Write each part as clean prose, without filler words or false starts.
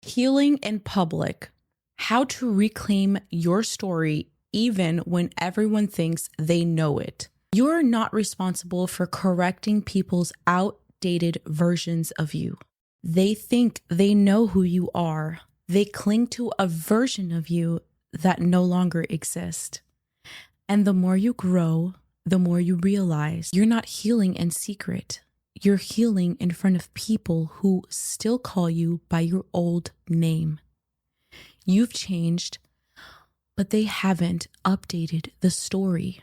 Healing in public. How to reclaim your story even when everyone thinks they know it. You're not responsible for correcting people's outdated versions of you. They think they know who you are. They cling to a version of you that no longer exists. And the more you grow, the more you realize you're not healing in secret. You're healing in front of people who still call you by your old name. You've changed, but they haven't updated the story.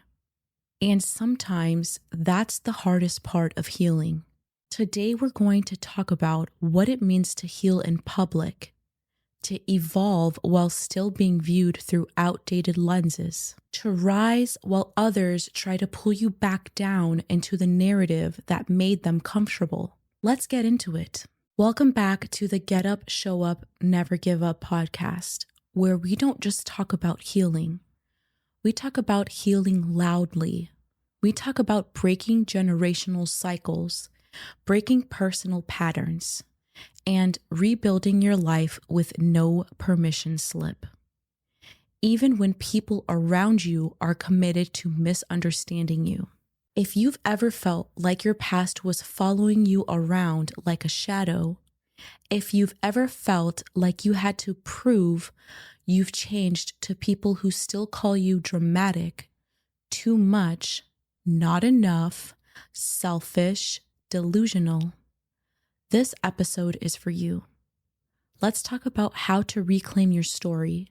And sometimes that's the hardest part of healing. Today, we're going to talk about what it means to heal in public, to evolve while still being viewed through outdated lenses, to rise while others try to pull you back down into the narrative that made them comfortable. Let's get into it. Welcome back to the Get Up, Show Up, Never Give Up podcast, where we don't just talk about healing. We talk about healing loudly. We talk about breaking generational cycles, breaking personal patterns, and rebuilding your life with no permission slip. Even when people around you are committed to misunderstanding you. If you've ever felt like your past was following you around like a shadow, if you've ever felt like you had to prove you've changed to people who still call you dramatic, too much, not enough, selfish, delusional, this episode is for you. Let's talk about how to reclaim your story,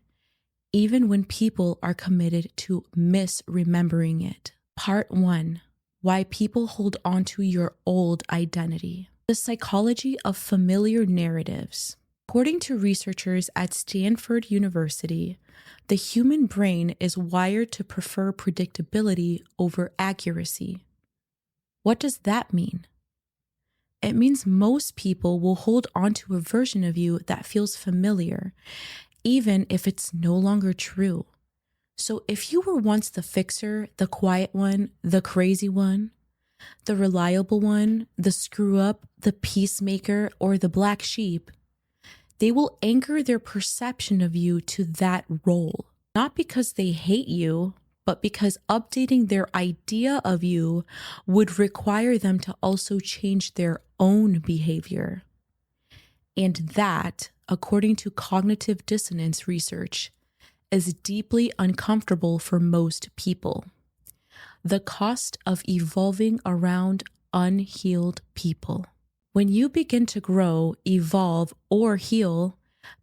even when people are committed to misremembering it. Part 1, why people hold on to your old identity. The psychology of familiar narratives. According to researchers at Stanford University, the human brain is wired to prefer predictability over accuracy. What does that mean? It means most people will hold on to a version of you that feels familiar, even if it's no longer true. So if you were once the fixer, the quiet one, the crazy one, the reliable one, the screw up, the peacemaker, or the black sheep, they will anchor their perception of you to that role. Not because they hate you, but because updating their idea of you would require them to also change their own behavior. And that, according to cognitive dissonance research, is deeply uncomfortable for most people. The cost of evolving around unhealed people. When you begin to grow, evolve, or heal,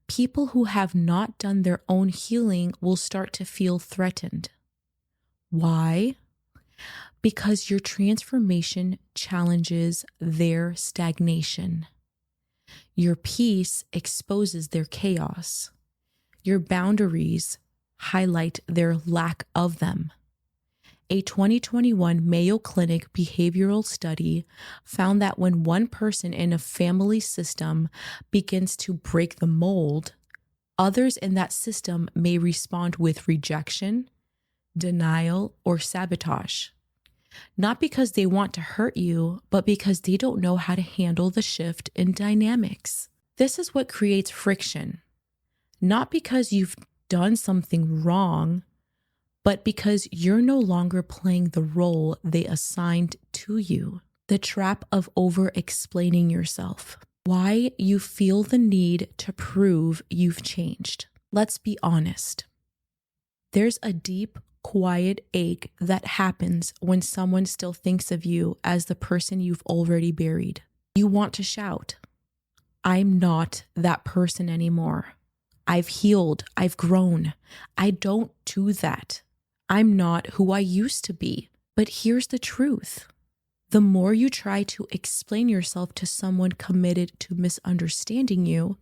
people who have not done their own healing will start to feel threatened. Why? Because your transformation challenges their stagnation. Your peace exposes their chaos. Your boundaries highlight their lack of them. A 2021 Mayo Clinic behavioral study found that when one person in a family system begins to break the mold, others in that system may respond with rejection, denial, or sabotage. Not because they want to hurt you, but because they don't know how to handle the shift in dynamics. This is what creates friction. Not because you've done something wrong, but because you're no longer playing the role they assigned to you. The trap of over-explaining yourself. Why you feel the need to prove you've changed. Let's be honest. There's a deep, quiet ache that happens when someone still thinks of you as the person you've already buried. You want to shout, "I'm not that person anymore. I've healed. I've grown. I don't do that. I'm not who I used to be." But here's the truth. The more you try to explain yourself to someone committed to misunderstanding you,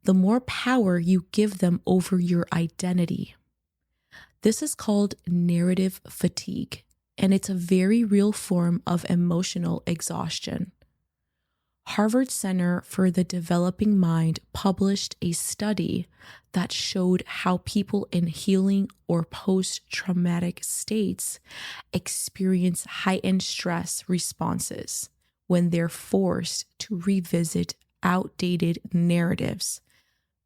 the more power you give them over your identity. This is called narrative fatigue, and it's a very real form of emotional exhaustion. Harvard Center for the Developing Mind published a study that showed how people in healing or post-traumatic states experience heightened stress responses when they're forced to revisit outdated narratives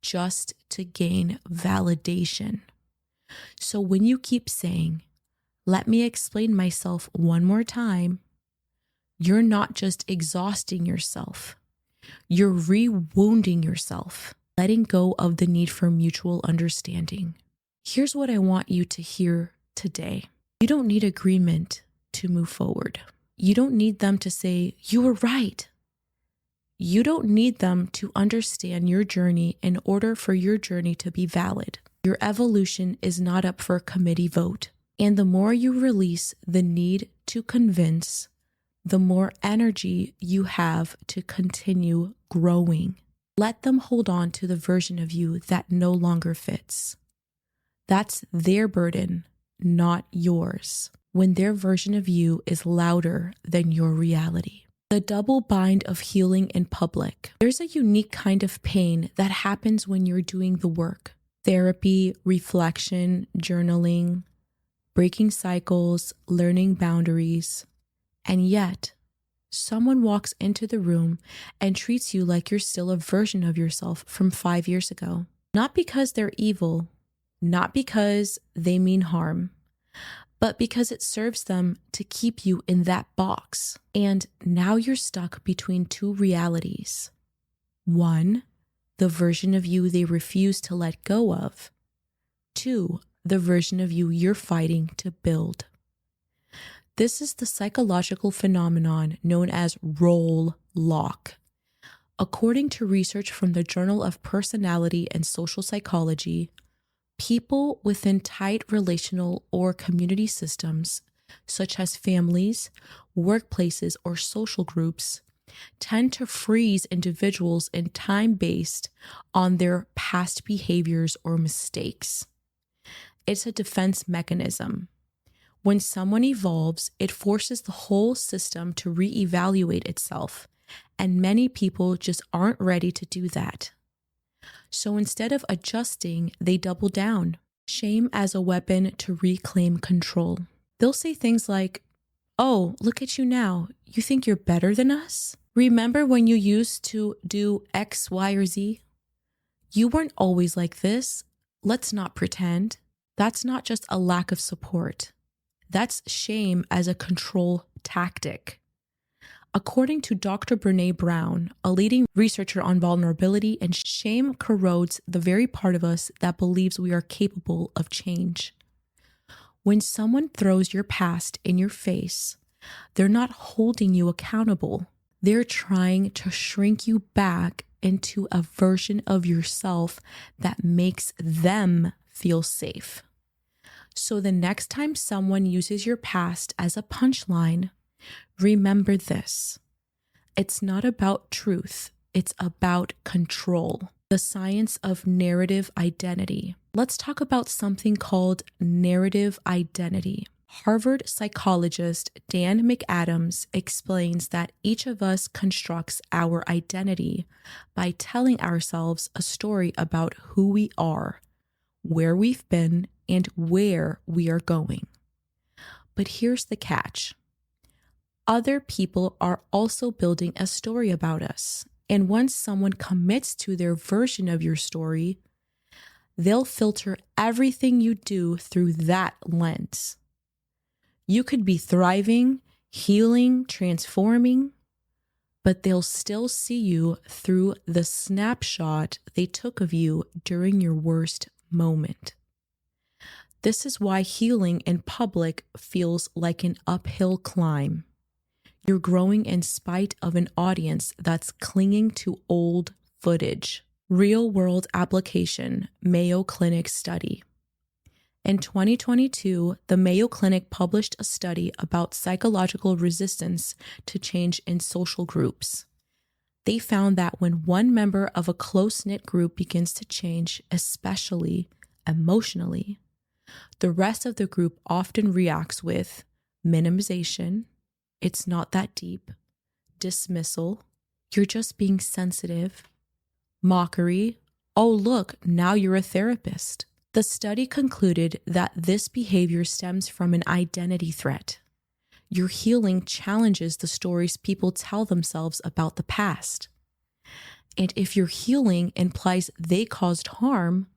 just to gain validation. So when you keep saying, "Let me explain myself one more time," you're not just exhausting yourself, you're re-wounding yourself, letting go of the need for mutual understanding. Here's what I want you to hear today. You don't need agreement to move forward. You don't need them to say, "You were right." You don't need them to understand your journey in order for your journey to be valid. Your evolution is not up for a committee vote. And the more you release the need to convince, the more energy you have to continue growing. Let them hold on to the version of you that no longer fits. That's their burden, not yours, when their version of you is louder than your reality. The double bind of healing in public. There's a unique kind of pain that happens when you're doing the work. Therapy, reflection, journaling, breaking cycles, learning boundaries. And yet, someone walks into the room and treats you like you're still a version of yourself from 5 years ago. Not because they're evil, not because they mean harm, but because it serves them to keep you in that box. And now you're stuck between two realities. One, the version of you they refuse to let go of. Two, the version of you you're fighting to build. This is the psychological phenomenon known as role lock. According to research from the Journal of Personality and Social Psychology, people within tight relational or community systems, such as families, workplaces, or social groups, tend to freeze individuals in time based on their past behaviors or mistakes. It's a defense mechanism. When someone evolves, it forces the whole system to reevaluate itself, and many people just aren't ready to do that. So instead of adjusting, they double down. Shame as a weapon to reclaim control. They'll say things like, "Oh, look at you now. You think you're better than us? Remember when you used to do X, Y, or Z? You weren't always like this. Let's not pretend." That's not just a lack of support. That's shame as a control tactic. According to Dr. Brené Brown, a leading researcher on vulnerability, and shame corrodes the very part of us that believes we are capable of change. When someone throws your past in your face, they're not holding you accountable. They're trying to shrink you back into a version of yourself that makes them feel safe. So the next time someone uses your past as a punchline, remember this. It's not about truth. It's about control. The science of narrative identity. Let's talk about something called narrative identity. Harvard psychologist Dan McAdams explains that each of us constructs our identity by telling ourselves a story about who we are, where we've been, and where we are going. But here's the catch. Other people are also building a story about us. And once someone commits to their version of your story, they'll filter everything you do through that lens. You could be thriving, healing, transforming, but they'll still see you through the snapshot they took of you during your worst moment. This is why healing in public feels like an uphill climb. You're growing in spite of an audience that's clinging to old footage. Real world application, Mayo Clinic study. In 2022, the Mayo Clinic published a study about psychological resistance to change in social groups. They found that when one member of a close-knit group begins to change, especially emotionally, the rest of the group often reacts with minimization, "It's not that deep," dismissal, "You're just being sensitive," mockery, "Oh, look, now you're a therapist." The study concluded that this behavior stems from an identity threat. Your healing challenges the stories people tell themselves about the past. And if your healing implies they caused harm,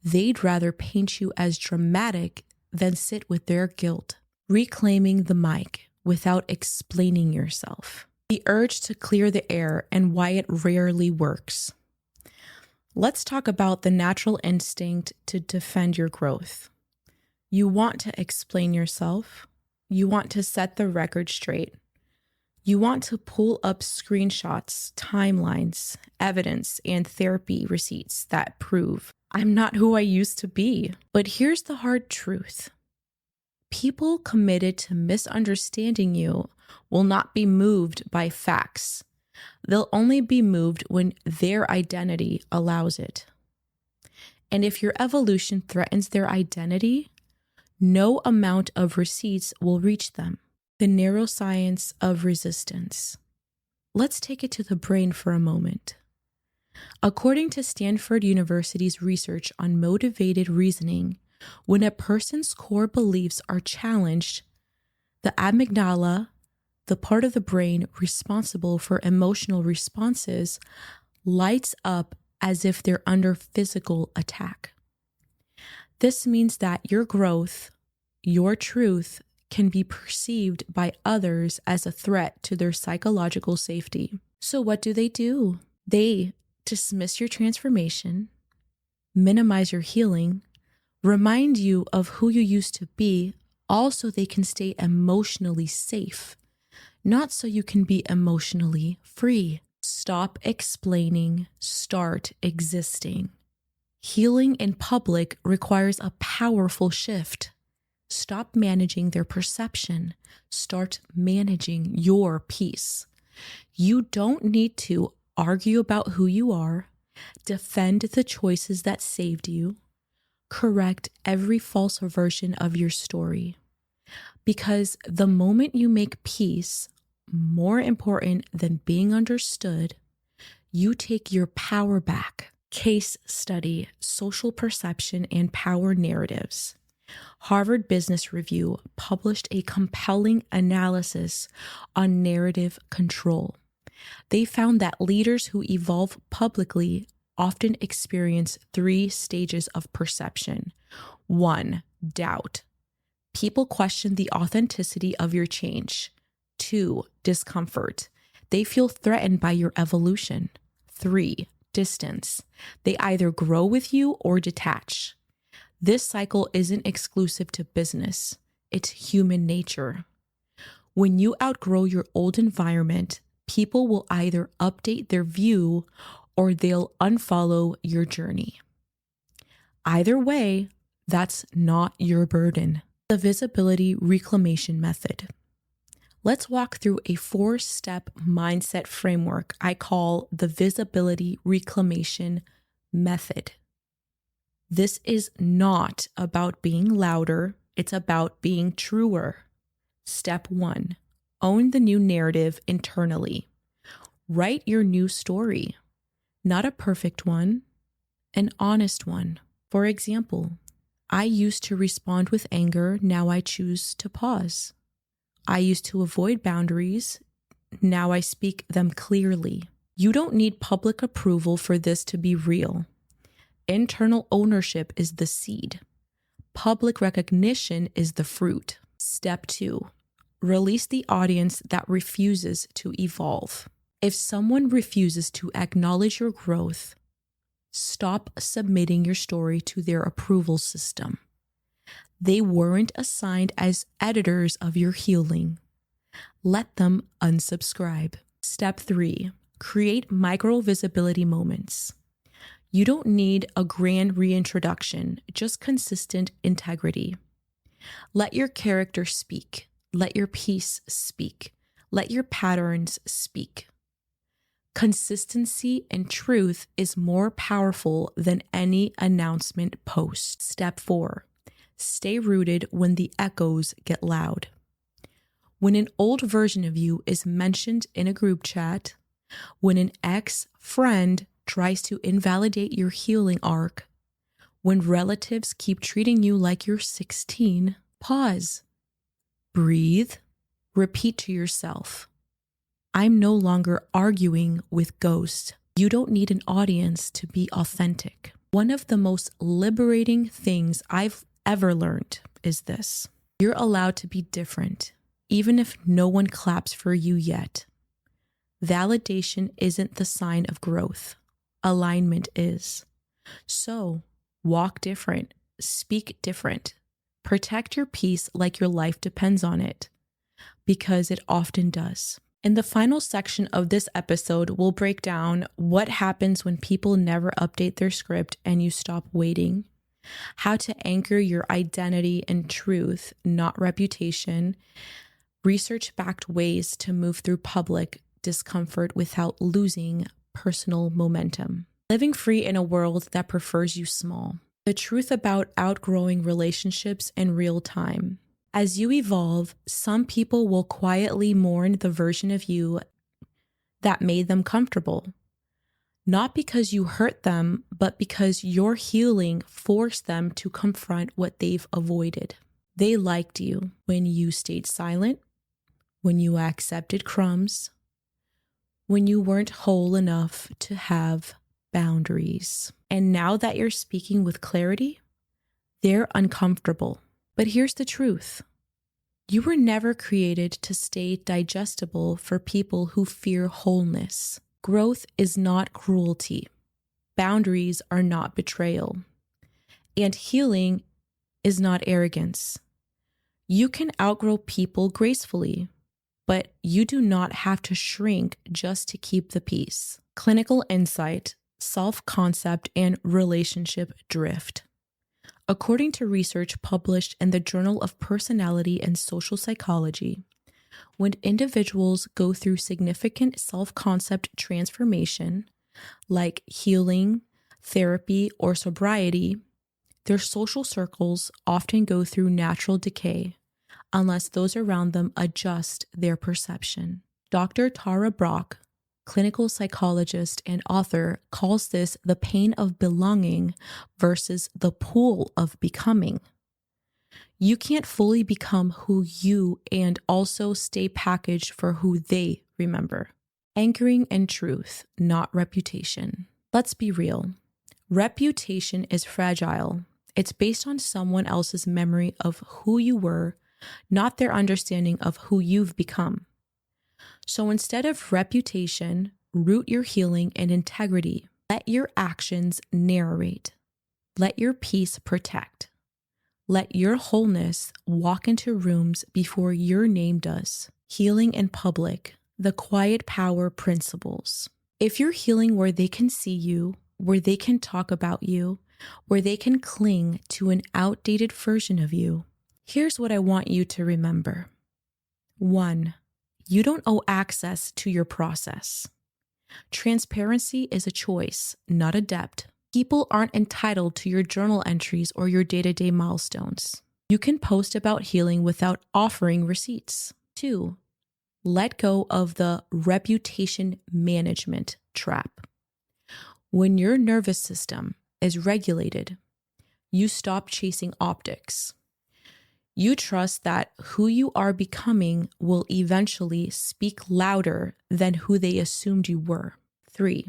they'd rather paint you as dramatic than sit with their guilt. Reclaiming the mic without explaining yourself. The urge to clear the air and why it rarely works. Let's talk about the natural instinct to defend your growth. You want to explain yourself. You want to set the record straight. You want to pull up screenshots, timelines, evidence, and therapy receipts that prove I'm not who I used to be. But here's the hard truth. People committed to misunderstanding you will not be moved by facts. They'll only be moved when their identity allows it. And if your evolution threatens their identity, no amount of receipts will reach them. The neuroscience of resistance. Let's take it to the brain for a moment. According to Stanford University's research on motivated reasoning, when a person's core beliefs are challenged, the amygdala, the part of the brain responsible for emotional responses, lights up as if they're under physical attack. This means that your growth, your truth, can be perceived by others as a threat to their psychological safety. So what do? They dismiss your transformation, minimize your healing, remind you of who you used to be, also they can stay emotionally safe, not so you can be emotionally free. Stop explaining, start existing. Healing in public requires a powerful shift. Stop managing their perception. Start managing your peace. You don't need to argue about who you are, defend the choices that saved you, correct every false version of your story. Because the moment you make peace more important than being understood, you take your power back. Case study, social perception and power narratives. Harvard Business Review published a compelling analysis on narrative control. They found that leaders who evolve publicly often experience 3 stages of perception. 1, doubt. People question the authenticity of your change. 2, discomfort. They feel threatened by your evolution. 3, distance. They either grow with you or detach. This cycle isn't exclusive to business. It's human nature. When you outgrow your old environment, people will either update their view or they'll unfollow your journey. Either way, that's not your burden. The visibility reclamation method. Let's walk through a 4-step mindset framework I call the visibility reclamation method. This is not about being louder, it's about being truer. Step 1, own the new narrative internally. Write your new story, not a perfect one, an honest one. For example, I used to respond with anger, now I choose to pause. I used to avoid boundaries, now I speak them clearly. You don't need public approval for this to be real. Internal ownership is the seed. Public recognition is the fruit. Step 2, release the audience that refuses to evolve. If someone refuses to acknowledge your growth, stop submitting your story to their approval system. They weren't assigned as editors of your healing. Let them unsubscribe. Step 3, create micro visibility moments. You don't need a grand reintroduction, just consistent integrity. Let your character speak. Let your peace speak. Let your patterns speak. Consistency and truth is more powerful than any announcement post. Step 4, stay rooted when the echoes get loud. When an old version of you is mentioned in a group chat, when an ex-friend tries to invalidate your healing arc, when relatives keep treating you like you're 16, pause, breathe, repeat to yourself, I'm no longer arguing with ghosts. You don't need an audience to be authentic. One of the most liberating things I've ever learned is this: you're allowed to be different, even if no one claps for you yet. Validation isn't the sign of growth. Alignment is. So, walk different, speak different, protect your peace like your life depends on it, because it often does. In the final section of this episode, we'll break down what happens when people never update their script and you stop waiting, how to anchor your identity in truth, not reputation, research-backed ways to move through public discomfort without losing personal momentum, living free in a world that prefers you small, the truth about outgrowing relationships in real time. As you evolve, some people will quietly mourn the version of you that made them comfortable. Not because you hurt them, but because your healing forced them to confront what they've avoided. They liked you when you stayed silent, when you accepted crumbs, when you weren't whole enough to have boundaries. And now that you're speaking with clarity, they're uncomfortable. But here's the truth. You were never created to stay digestible for people who fear wholeness. Growth is not cruelty. Boundaries are not betrayal. And healing is not arrogance. You can outgrow people gracefully, but you do not have to shrink just to keep the peace. Clinical insight, self-concept, and relationship drift. According to research published in the Journal of Personality and Social Psychology, when individuals go through significant self-concept transformation, like healing, therapy, or sobriety, their social circles often go through natural decay unless those around them adjust their perception. Dr. Tara Brach, clinical psychologist and author, calls this the pain of belonging versus the pool of becoming. You can't fully become who you and also stay packaged for who they remember. Anchoring in truth, not reputation. Let's be real. Reputation is fragile. It's based on someone else's memory of who you were, not their understanding of who you've become. So instead of reputation, root your healing in integrity. Let your actions narrate. Let your peace protect. Let your wholeness walk into rooms before your name does. Healing in public, the quiet power principles. If you're healing where they can see you, where they can talk about you, where they can cling to an outdated version of you, here's what I want you to remember. 1. You don't owe access to your process. Transparency is a choice, not a debt. People aren't entitled to your journal entries or your day-to-day milestones. You can post about healing without offering receipts. 2. Let go of the reputation management trap. When your nervous system is regulated, you stop chasing optics. You trust that who you are becoming will eventually speak louder than who they assumed you were. 3.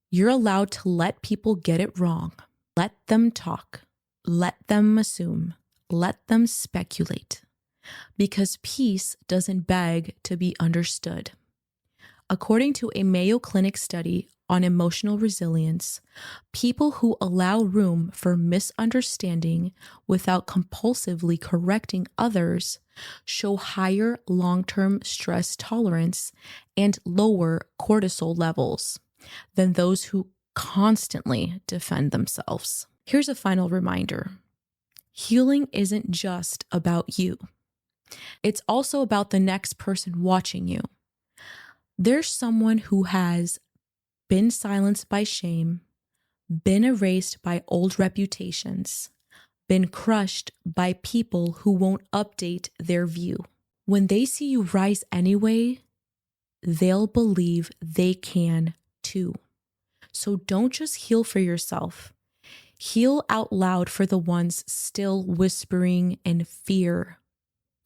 You're allowed to let people get it wrong. Let them talk. Let them assume. Let them speculate. Because peace doesn't beg to be understood. According to a Mayo Clinic study on emotional resilience, people who allow room for misunderstanding without compulsively correcting others show higher long-term stress tolerance and lower cortisol levels than those who constantly defend themselves. Here's a final reminder. Healing isn't just about you. It's also about the next person watching you. There's someone who has been silenced by shame, been erased by old reputations, been crushed by people who won't update their view. When they see you rise anyway, they'll believe they can too. So don't just heal for yourself. Heal out loud for the ones still whispering in fear.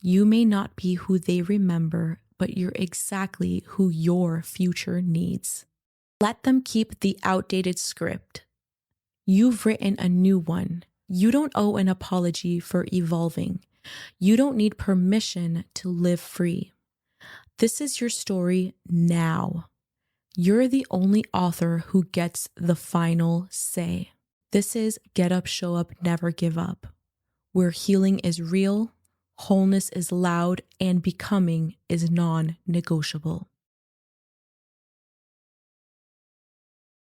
You may not be who they remember, but you're exactly who your future needs. Let them keep the outdated script. You've written a new one. You don't owe an apology for evolving. You don't need permission to live free. This is your story now. You're the only author who gets the final say. This is Get Up, Show Up, Never Give Up, where healing is real, wholeness is loud, and becoming is non-negotiable.